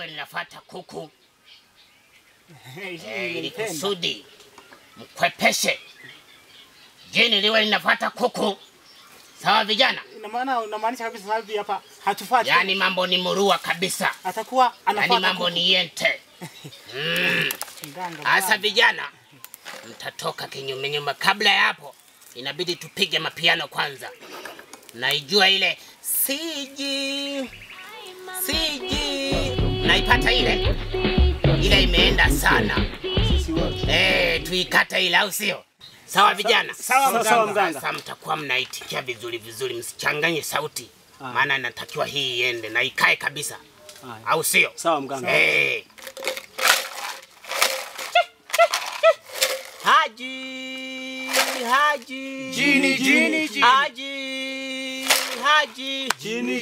liwe linafuata kuku. Ili kusudi mkwepeshe. Jini liwe linafuata kuku. Sawa vijana? Unamaanisha kabisa sasa hivi hapa hatufuati. Yaani mambo ni murua kabisa. Atakuwa anafuata. Yaani mambo ni yente. Asa vijana mtatoka kinyume nyuma. Kabla ya hapo inabidi tupige mapiano kwanza. Naijua ile siji. Naipata ile. Ile imeenda sana. Tuikata ile au sio? Sawa vijana? Sawa mganga. Sasa mtakuwa mnaitikia vizuri, msichanganye sauti. Maana natakiwa hii iende na ikae kabisa. Au sio? Sawa mganga. Haji. Jini. Haji. Jini.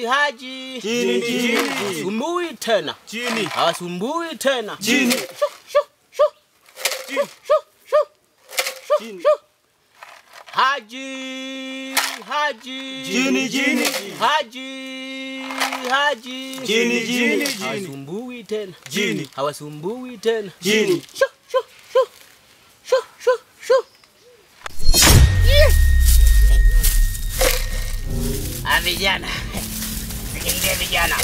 Haji. Jini. Hawasumbui tena. Jini. Hawasumbui tena. Jini. Haji. Jini. Haji. Jini. Hawasumbui tena. Jini. Hawasumbui tena. Jini. Shu. Vijana. Sikimbia vijana.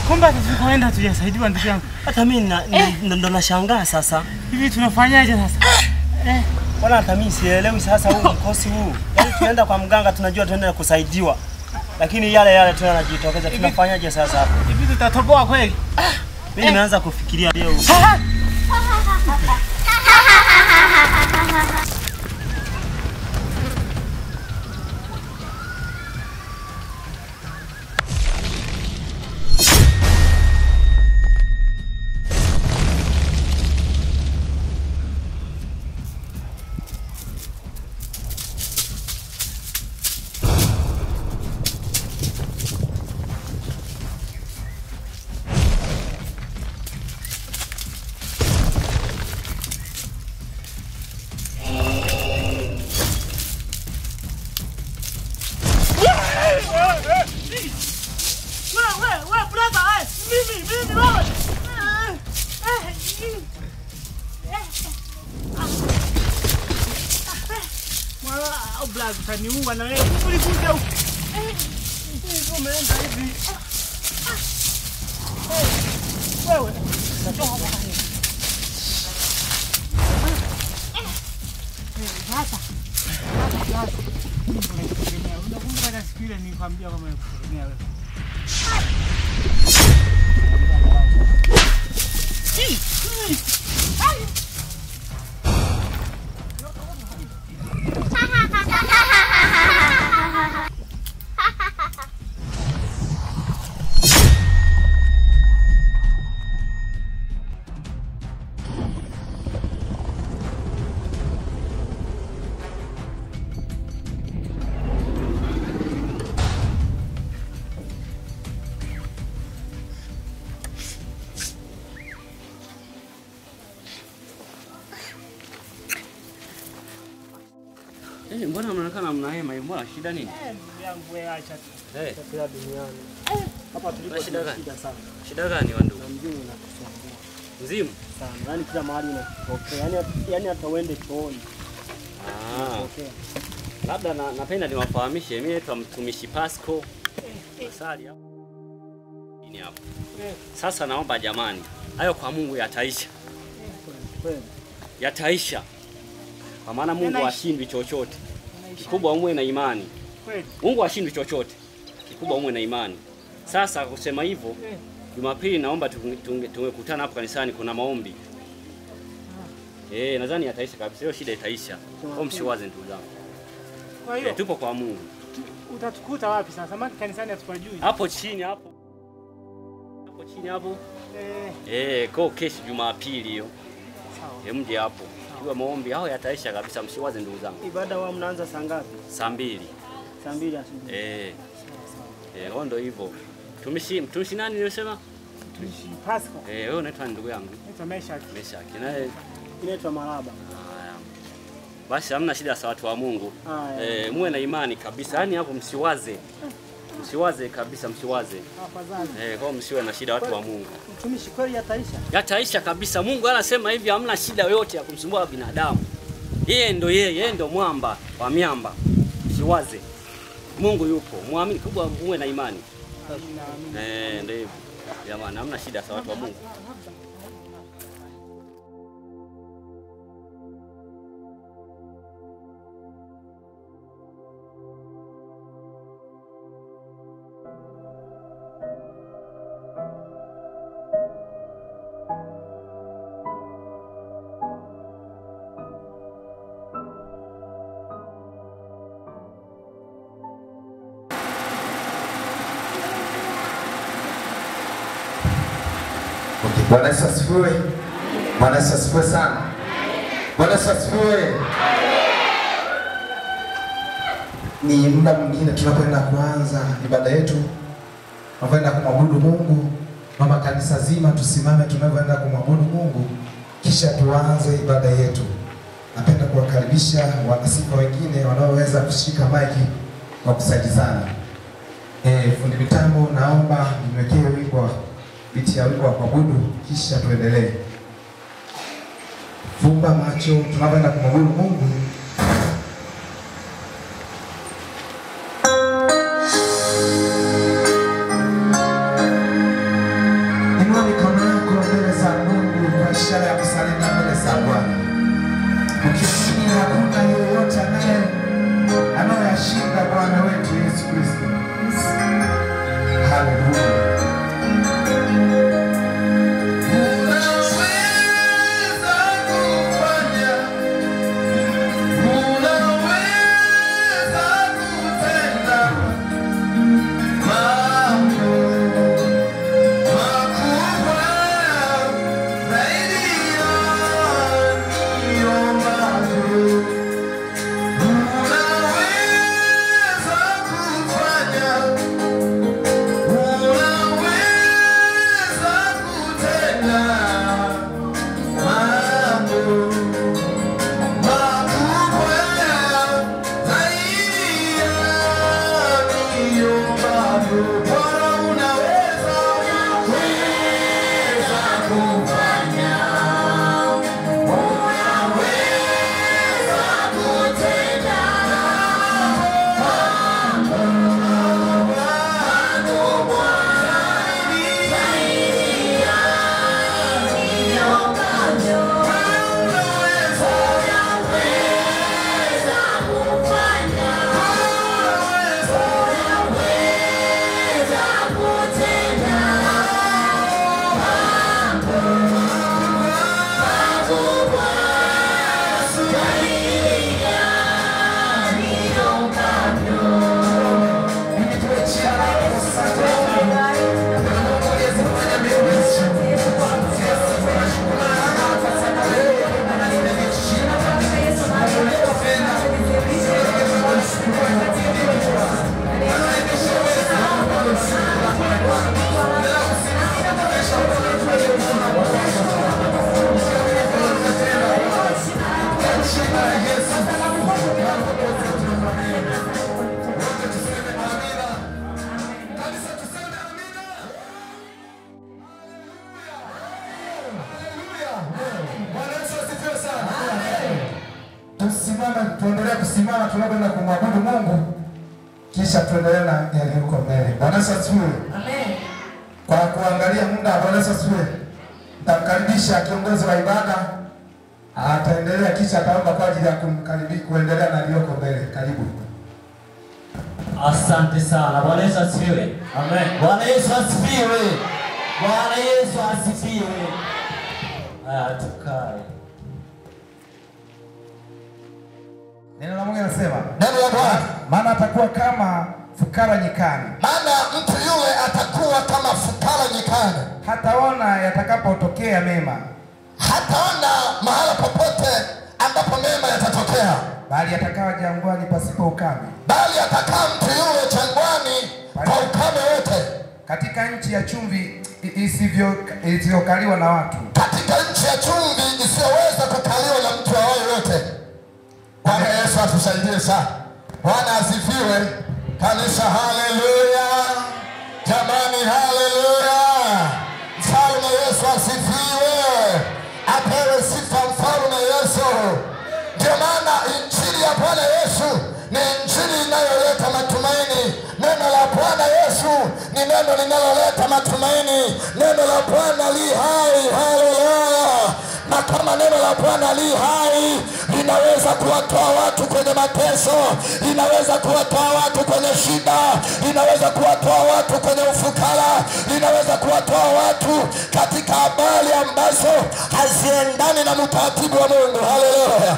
Kumbe tunaenda tujasaidiwa ndugu yangu. Hata mimi ndo nashangaa sasa. Hivi tunafanyaje sasa? Wala hata mimi sielewi sasa huu mkosi huu. Yaani tunaenda kwa mganga tunajua tunaenda kusaidiwa. Lakini yale tena yanajitokeza. Tunafanyaje sasa hapo? Hivi tutatoboa kweli? Mimi nimeanza kufikiria leo. Utaniua na wewe. Ulikuja huko. Umeenda hivi. Wewe. Sasa. Unakumbuka siku ile nilikwambia kama nikutegemea wewe. Mbona mnaonekana mna hema? Mbona shida nini? Ndugu yangu wewe acha tu. Tafia duniani. Hapa tulipo shida sana. Shida gani wandu? Na mzimu unakusumbua. Mzimu? Sana. Yaani kila mahali unatokea. Yaani hata uende chooni. Ah. Okay. Labda napenda niwafahamishe mimi naitwa mtumishi Pasco. Asali hapo. Ni hapo. Sasa naomba jamani, hayo kwa Mungu yataisha. Yataisha. Kwa maana Mungu hashindwi chochote. Kikubwa umwe na imani. Mungu hashindwi chochote. Kikubwa umwe na imani. Sasa kusema hivyo, Jumapili naomba tungekutana hapo kanisani, kuna maombi. Nadhani yataisha kabisa. Hiyo shida itaisha. Kwa msiwaze ndugu zangu. Kwa hiyo tupo kwa Mungu. Utatukuta wapi sasa? Maana kanisani hatupajui. Hapo chini hapo. Hapo chini hapo. Kwa kesho Jumapili hiyo. Sawa. Mje hapo. Kiwa maombi hao yataisha kabisa, msiwaze ndugu zangu. Ibada wao mnaanza saa ngapi? Saa 2. Saa 2 asubuhi. Ndio hivyo. Mtumishi nani nilisema? Mtumishi Pasco. Wewe unaitwa ndugu yangu? Naitwa Meshaki. Meshaki. Naye inaitwa Maraba. Basi hamna shida za watu wa Mungu. Muwe na imani kabisa. Yaani hapo msiwaze. Msiwaze kabisa, msiwaze. Afadhali. Kwa msiwe na shida watu wa Mungu. Mtumishi kweli yataisha? Yataisha kabisa. Mungu anasema hivi, hamna shida yoyote ya kumsumbua binadamu. Yeye ndo mwamba wa miamba. Msiwaze. Mungu yupo. Muamini kubwa, muwe na imani. Ndio hivyo. Jamani, hamna shida za watu wa Mungu. Bwana Yesu asifiwe. Bwana Yesu asifiwe sana. Bwana Yesu asifiwe. Ni muda mwingine tunapoenda kuanza ibada yetu, tunapoenda kumwabudu Mungu, mama kanisa zima tusimame tunapoenda kumwabudu Mungu kisha tuanze ibada yetu. Napenda kuwakaribisha wanasifa wengine wanaoweza kushika maiki kwa kusaidizana. Fundi mitambo naomba nimwekee wimbo biti ya wimbo wa kuabudu kisha tuendelee. Fumba macho tunapoenda kumwabudu Mungu. Inua mikono yako mbele za Mungu kwa ishara ya kusalimia mbele za Bwana. Ukiamini hakuna yeyote anayeshinda Bwana wetu Yesu Kristo. Haleluya. Unaweza kufanya tusimama tunapoenda kumwabudu Mungu, kisha tuendelee na yaliyoko mbele. Bwana Yesu asifiwe. Amen. Kwa kuangalia muda, Bwana Yesu asifiwe. Nitamkaribisha kiongozi wa ibada, ataendelea kisha ataomba kwa ajili ya kuendelea na yaliyoko mbele. Karibu. Asante sana. Bwana Yesu asifiwe. Amen. Bwana Yesu asifiwe. Bwana Yesu asifiwe. Tukae. Neno la Mungu linasema, neno la Bwana, maana atakuwa kama fukara nyikani. Maana mtu yule atakuwa kama fukara nyikani. Hataona yatakapotokea mema. Hataona mahala popote ambapo mema yatatokea. Bali atakaa jangwani pasipo ukame. Bali atakaa mtu yule jangwani kwa ukame wote. Katika nchi ya chumvi isivyokaliwa na watu. Katika nchi ya chumvi isiyoweza kukaliwa na mtu yoyote. Bwana Yesu atusaidie sana. Bwana asifiwe. Kanisa, haleluya. Jamani, haleluya. Mfalme Yesu asifiwe. Apewe sifa mfalme Yesu. Ndio maana injili ya Bwana Yesu ni injili inayoleta matumaini. Neno la Bwana Yesu ni neno linaloleta matumaini. Neno la Bwana li hai. Haleluya. Na kama neno la Bwana li hai, linaweza kuwatoa watu kwenye mateso, linaweza kuwatoa watu kwenye shida, linaweza kuwatoa watu kwenye ufukara, linaweza kuwatoa watu katika habari ambazo haziendani na utaratibu wa Mungu. Haleluya.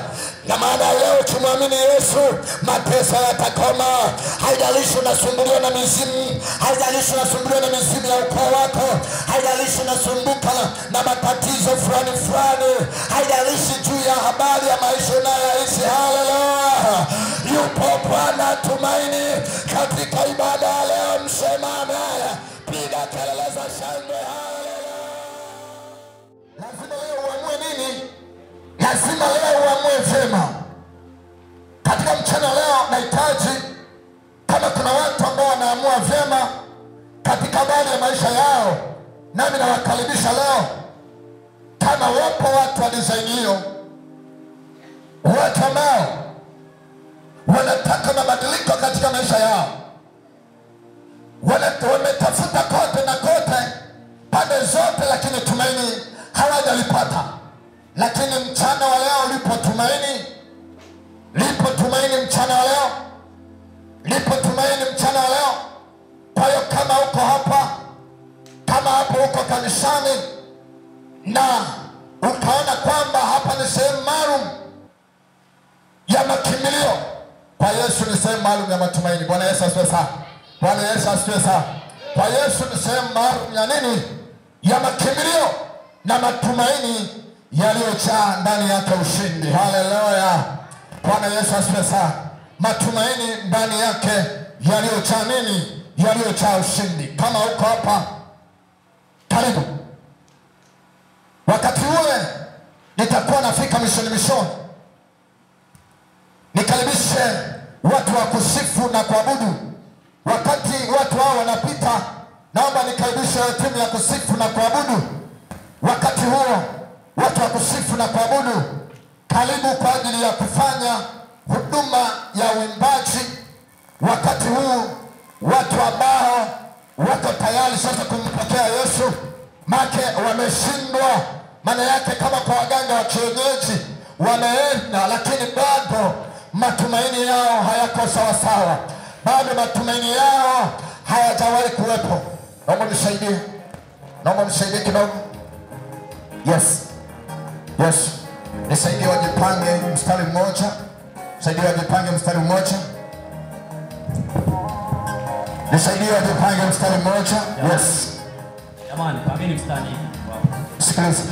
Na maana leo tumwamini Yesu, mateso yatakoma. Haijalishi unasumbuliwa na mizimu, haijalishi unasumbuliwa na mizimu ya ukoo wako, haijalishi unasumbuka na matatizo fulani fulani, haijalishi juu ya habari ya maisha unayoishi. Haleluya. Yupo Bwana tumaini. Katika ibada leo msemame, piga kelele za shangwe. Haleluya. Lazima leo uamue nini? Lazima leo uamue vyema. Katika mchana leo nahitaji, kama kuna watu ambao wanaamua vyema katika habari ya maisha yao, nami nawakaribisha leo. Kama wapo watu wa design hiyo, watu ambao wanataka mabadiliko katika maisha yao, wametafuta kote na kote pande zote, lakini tumaini hawajalipata. Lakini mchana wa leo lipo tumaini. Lipo tumaini mchana wa leo. Lipo tumaini mchana wa leo. Kwa hiyo kama uko hapa, kama hapo uko kanisani na ukaona kwamba hapa ni sehemu maalum ya makimbilio, kwa Yesu ni sehemu maalum ya matumaini. Bwana Yesu asifiwe sana. Bwana Yesu asifiwe sana. Kwa Yesu ni sehemu maalum ya nini? Ya makimbilio na matumaini yaliyojaa ndani yake ushindi. Haleluya. Bwana Yesu asifiwe sana. Matumaini ndani yake yaliyojaa nini? Yaliyojaa ushindi. Kama uko hapa, karibu. Wakati ule nitakuwa nafika mishoni. Nikaribishe watu wa kusifu na kuabudu. Wakati watu hao wanapita, naomba nikaribishe timu ya kusifu na kuabudu. Wakati huo watu wa kusifu na kuabudu, karibu kwa ajili ya kufanya huduma ya uimbaji. Wakati huu watu ambao wako tayari sasa kumpokea Yesu, make wameshindwa. Maana yake kama kwa waganga wa kienyeji wameenda, lakini bado matumaini yao hayako sawasawa, bado matumaini yao hayajawahi kuwepo. Naomba nisaidie, naomba nisaidie kidogo. Yes. Nisaidie wajipange mstari mmoja. Nisaidie wajipange mstari mmoja. Nisaidie wajipange mstari mmoja. Yes. Jamani, pangeni mstari. Sikiliza.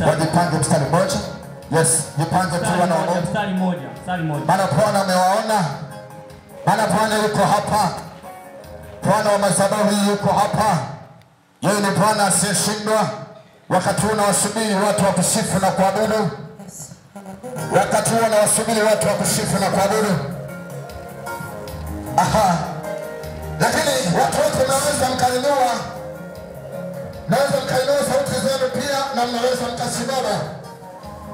Wajipange mstari mmoja. Yes, jipange tu wanaona. Mstari mmoja. Maana Bwana amewaona. Maana Bwana yuko hapa. Bwana wa madhabahu yuko hapa. Yeye ni Bwana asiyeshindwa. Wakati unawasubiri watu wa kusifu na kuabudu. Wakati unawasubiri watu wa kusifu na kuabudu. Lakini watu wote mnaweza mkainua. Mnaweza mkainua sauti zenu pia, na mnaweza mkasimama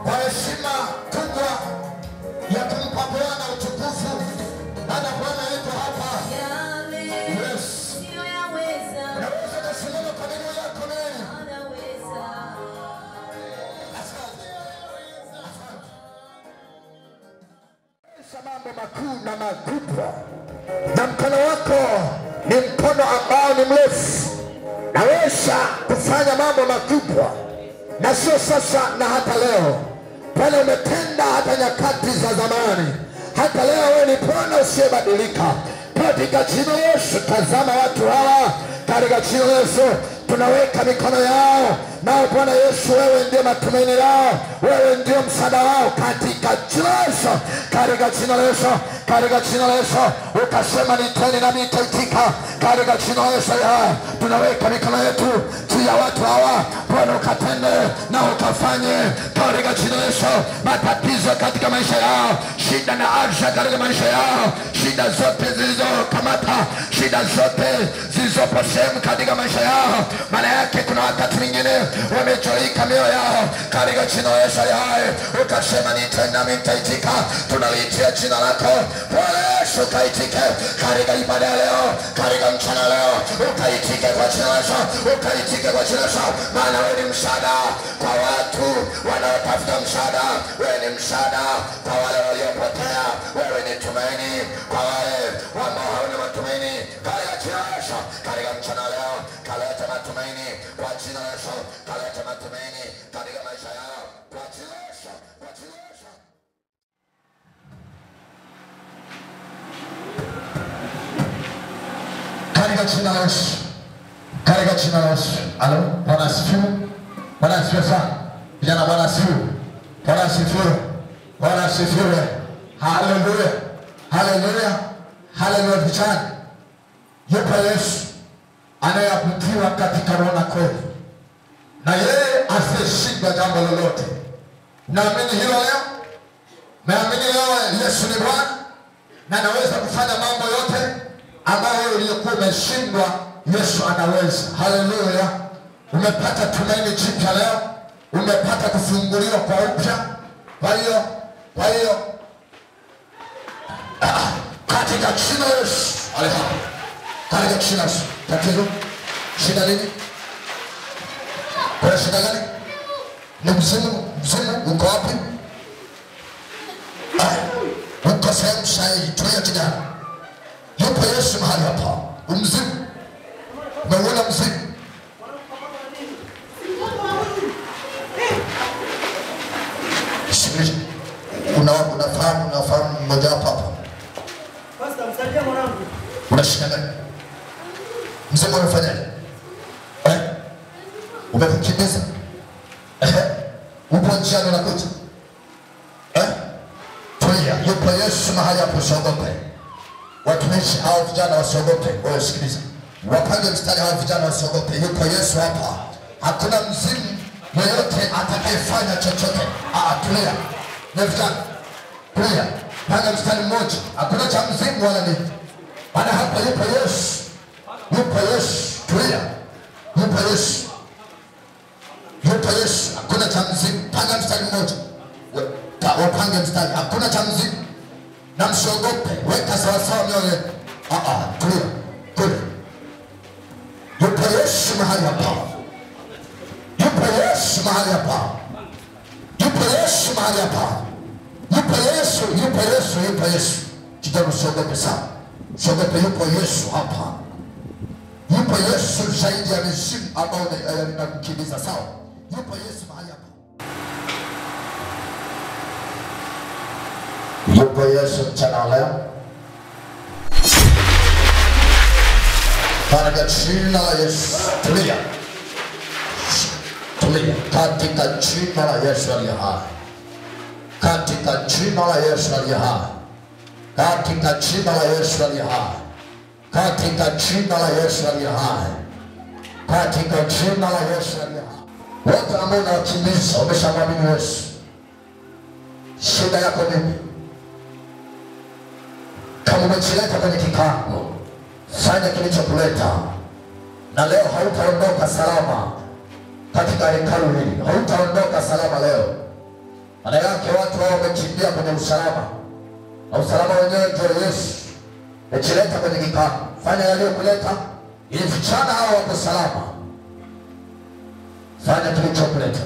kwa heshima kubwa ya kumpa Bwana utukufu. mkono ambao ni mrefu, naweza kufanya mambo makubwa, na sio sasa na hata leo. Bwana umetenda hata nyakati za zamani, hata leo wewe ni Bwana usiyebadilika. Katika jina la Yesu, tazama watu hawa, katika jina la Yesu tunaweka mikono yao, nao Bwana Yesu, wewe ndiye matumaini yao, wewe ndiye msaada wao, katika jina la Yesu, katika jina la Yesu, katika jina la Yesu. Ukasema niteni nami nitaitika, katika jina la Yesu. Tunaweka mikono yetu juu ya watu hawa, Bwana ukatende na ukafanye, katika jina la Yesu. Matatizo katika maisha yao, shida na arsha katika maisha yao, shida zote zilizokamata, shida zote zilizopo sehemu katika maisha yao, maana yake kuna wakati mwingine wamechoika mioyo yao, katika jina la Yesu. Ukasema niteni nami nitaitika, tunaliitia jina lako Bwana Yesu, ukaitike katika ibada ya leo, katika mchana leo, ukaitike kwa jina la Yesu, ukaitike kwa jina la Yesu, maana wewe ni msaada kwa watu wanaotafuta msaada, wewe ni msaada kwa wale waliopotea, wewe ni tumaini kwa wale ambao hawana matumaini, katika jina la Yesu. Katika mchana leo kaleta matumaini kwa jina la Yesu, kaleta matumaini katika maisha yao kwa jina la Yesu, kwa jina la Yesu. Katika jina la Yesu, katika jina la Yesu. Alo, Bwana asifiwe. Bwana asifiwe sana. Vijana, Bwana asifiwe. Bwana asifiwe. Bwana asifiwe. Haleluya. Haleluya. Haleluya vijana. Yupo Yesu anayeabudiwa katika roho na kweli, na yeye asiyeshindwa jambo lolote. Naamini hilo leo. Naamini leo Yesu ni Bwana na anaweza kufanya mambo yote ambayo uliokuwa umeshindwa, Yesu anaweza. Haleluya. Umepata tumaini jipya leo, umepata kufunguliwa kwa upya. Kwa hiyo katika jina la Yesu, katika jina la Yesu. Tatizo, shida nini? Kuna shida gani? Ni mzimu uko wapi? Uko sehemu sahihi, tulia kijana. Yupo Yesu mahali hapa. Mzimu, umeona mzimu? Sikiliza, unafahamu mmoja hapa. Pastor, msaidia mwanangu. Una shida gani? Mzimu umefanyaje? Umekukimbiza? Upo njiani unakuja? Tulia, yupo Yesu mahali hapo, usiogope. Watumishi hao vijana wasiogope. Wewe sikiliza, wapange mstari hao vijana wasiogope. Yupo Yesu hapa. Hakuna mzimu yeyote atakayefanya chochote. Tulia. Na vijana, tulia. Panga mstari mmoja. Hakuna cha mzimu wala nini. Maana hapa yupo Yesu. Yupo Yesu. Tulia. Yupo Yesu. Yupo Yesu. Hakuna cha mzimu. Panga mstari mmoja. Wapange mstari. Hakuna cha mzimu. Na msiogope. Weka sawa sawa mioyo. Tulia. Tulia. Yupo Yesu mahali hapa. Yupo Yesu mahali hapa. Yupo Yesu mahali hapa. Yupo Yesu, yupo Yesu, yupo Yesu. Kijana usiogope sana. Usiogope, yupo Yesu hapa. Yupo Yesu zaidi ya mizimu ambao inakukimbiza, sawa? Yupo Yesu mahali hapa. Yupo Yesu mchana leo. Katika jina la Yesu. Tulia. Tulia. Katika jina la Yesu aliye hai. Katika jina la Yesu aliye hai. Katika jina la Yesu aliye hai. Katika jina la Yesu aliye hai. Katika jina la Yesu aliye hai. Wote ambao unawakimbiza wameshamwamini Yesu. Shida yako nini? Kama umejileta kwenye kikao, fanya kilichokuleta, na leo hautaondoka salama katika hekalu hili. Hautaondoka salama leo. Maana yake watu hao wamekimbia kwenye usalama, na usalama wenyewe ndio Yesu. Umejileta kwenye kikao, fanya yaliyokuleta ili vijana hao wako salama. Fanya kilichokuleta.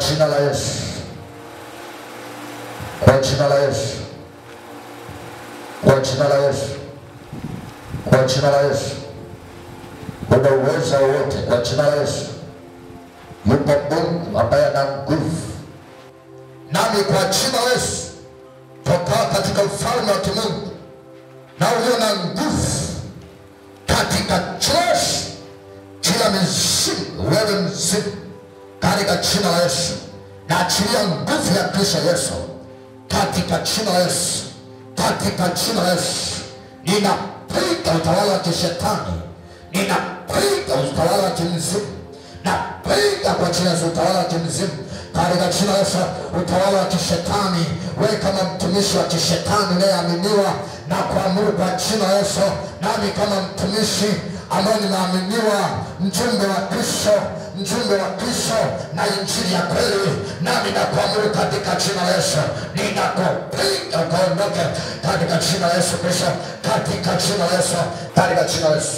jina la Yesu, kwa jina la Yesu, kwa jina la Yesu, kwa jina la Yesu. Una uwezo wote kwa jina la Yesu. Yupo Mungu ambaye ana nguvu. Nami kwa jina la Yesu toka katika ufalme wa kimungu na ulio na nguvu katika Yesu, kila mizimu wewe mzimu katika jina la Yesu, na achilia nguvu ya Kristo Yesu katika jina la Yesu, katika jina la Yesu. Ninapiga utawala wa kishetani, ninapiga utawala wa kimzimu, napiga kwa jina la utawala wa kimzimu katika jina la Yesu. Utawala wa kishetani, wewe kama mtumishi wa kishetani unayeaminiwa na kuamuru kwa jina la Yesu, nami kama mtumishi ambaye ninaaminiwa, mjumbe wa Kristo, mjumbe wa Kristo na injili ya kweli, nami nakuamuru katika jina la Yesu, ninakupiga ukaondoke katika jina la Yesu Kristo, katika jina la Yesu, katika jina la Yesu.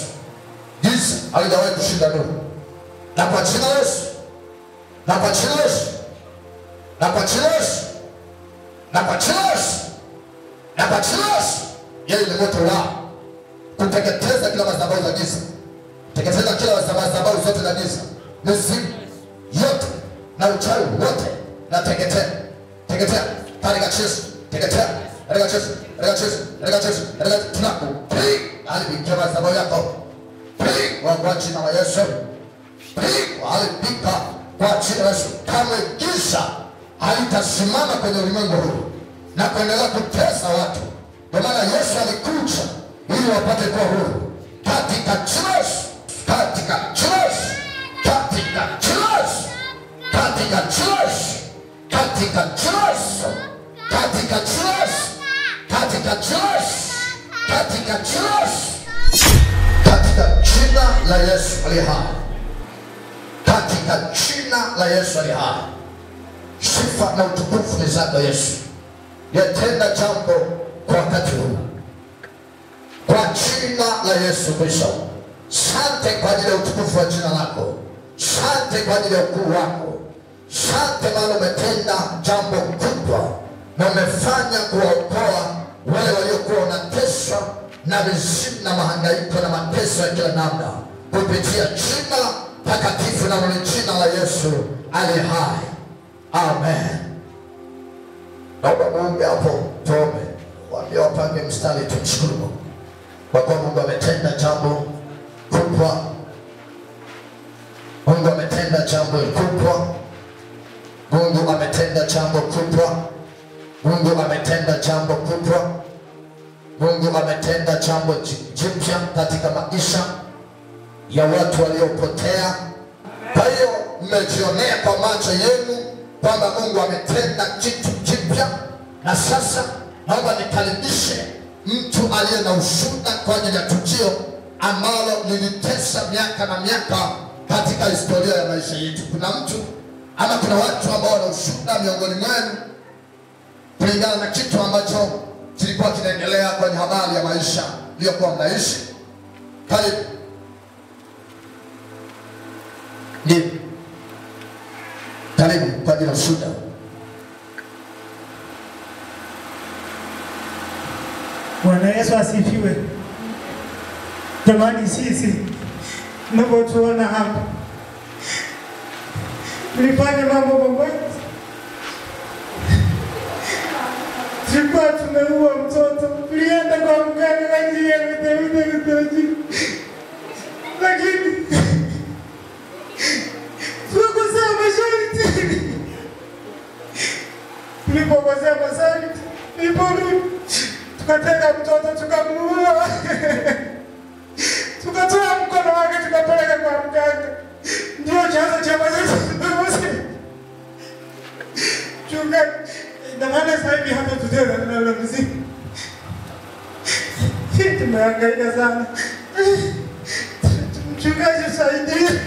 Giza halijawahi kushinda nuru, na kwa jina la Yesu, na kwa jina la Yesu, na kwa jina la Yesu, na kwa jina la Yesu, na kwa jina la Yesu. Yeye ni moto wao kuteketeza kila madhabahu za giza, teketeza kila madhabahu zote za giza, mizimu yote na uchawi wote, na teketea, teketea katika Yesu, teketea katika Yesu, katika Yesu, katika Yesu, katika tunakupiga alibikia madhabahu yako, piga kwa jina la Yesu, piga alibika kwa jina la Yesu. Kama giza halitasimama kwenye ulimwengu huu na kuendelea kutesa watu, kwa maana Yesu alikuja ili wapate kuwa huru katika Yesu, katika Yesu, katika Yesu, katika Yesu, katika Yesu, katika Yesu, katika Yesu, katika Yesu, katika jina la Yesu aliye hai, katika jina la Yesu aliye hai. Sifa na utukufu ni zako Yesu. Yatenda jambo kwa wakati huu kwa jina la Yesu Kristo. Asante kwa ajili ya utukufu wa jina lako, asante kwa ajili ya ukuu wako, asante maana umetenda jambo kubwa na umefanya kuwaokoa wale waliokuwa wanateswa na mizimu na mahangaiko na mateso ya kila namna kupitia jina takatifu na mwenye jina la Yesu aliye hai. Amen. Naomba Mungu hapo tuombe, waambie wapange mstari tumshukuru Mungu kwa kuwa Mungu ametenda jambo kubwa. Mungu ametenda jambo kubwa. Mungu ametenda jambo kubwa. Mungu ametenda jambo kubwa. Mungu ametenda jambo jipya katika maisha ya watu waliopotea. Kwa hiyo mmejionea kwa macho yenu kwamba Mungu ametenda kitu kipya, na sasa naomba nikaribishe mtu aliye na ushuhuda kwa ajili ya tukio ambalo lilitesa miaka na miaka katika historia ya maisha yetu. Kuna mtu ama kuna watu ambao wana ushuhuda miongoni mwenu kulingana na kitu ambacho kilikuwa kinaendelea kwenye habari ya maisha iliyokuwa mnaishi. Karibu. Ndiyo. Karibu kwa ajili ya ushuhuda. Bwana Yesu asifiwe. Jamani, sisi mnapotuona hapa tulifanya mambo mabaya. Tulikuwa tumeua mtoto, tulienda kwa mganga kwa ajili ya mtoto, lakini tulipokosea masharti, tulipokosea masharti, tukateka mtoto tukamuua, tukatoa mkono wake tukapeleka kwa mganga. Ndio chanzo cha maisha. Chunga, na maana sasa hivi hata tutenda na mzimu. Tumehangaika sana. Mchungaji saidie.